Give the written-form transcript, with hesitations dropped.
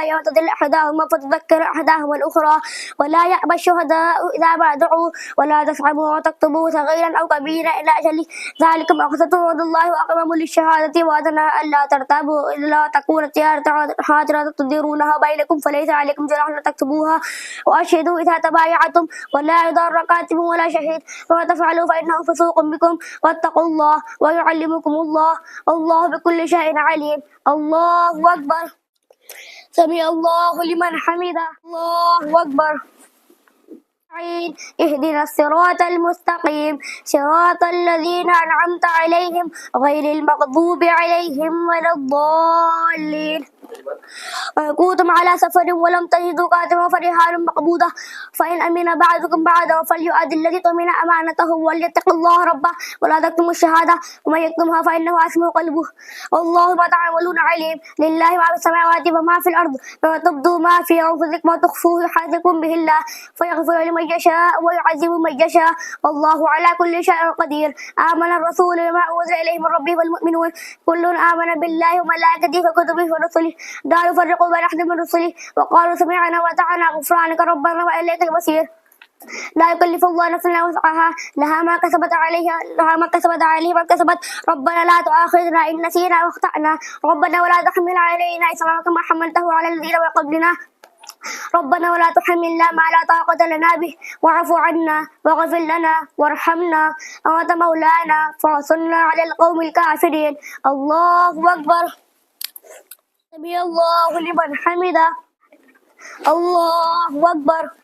يعتدل أحدهما فتذكر أحدهما الأخرى ولا يأبى الشهداء إذا ما دعوا ولا تسعموا وتكتبوا صغيرا أو كبيرا إلى أجله ذلك مقصد عند الله وأقرب للشهادة وأدنى ألا ترتابوا إلا تكون تجارة حاضرة تديرونها بينكم فليس عليكم جناح أن تكتبوها وأشهدوا إذا تبايعتم ولا يضار كاتب ولا شهيد وما تفعلوا فإنه فسوق بكم واتقوا الله ويعلمكم الله والله بكل شيء عليم. الله أكبر. سمع الله لمن حمده. الله أكبر. اهدنا الصراط المستقيم صراط الذين أنعمت عليهم غير المغضوب عليهم ولا الضالين. وكنتم على سفر ولم تجدوا كاتبا فرهان مقبوضة فإن أمن بعضكم بعضا فليؤدي الذي اؤتمن أمانته وليتق الله ربه ولا تكتموا الشهادة ومن يكتمها فإنه آثم قلبه والله ما تعملون عليم. لله ما في السماوات وما في الأرض وما تبدوا ما في أنفسكم وتخفوه يحاسبكم به الله فيغفر لمن يشاء ويعذب من يشاء والله على كل شيء قدير. آمن الرسول بما أنزل إليه من ربه والمؤمنون كل آمن بالله وملائكته وكتبه ورسله لا يفرق بين أحد من رسله وقالوا سمعنا وأطعنا غفرانك ربنا وإليك المصير. لا يكلف الله نفسا إلا وسعها لها ما كسبت عليها ما كسبت ربنا لا تؤاخذنا إن نسينا واخطأنا ربنا ولا تحمل علينا إصرا كما حملته على الذين من قبلنا ربنا ولا تحملنا ما لا طاقة لنا به واعف عنا واغفر لنا وارحمنا أنت مولانا فانصرنا على القوم الكافرين. الله أكبر. سمع الله لمن حمده. الله أكبر.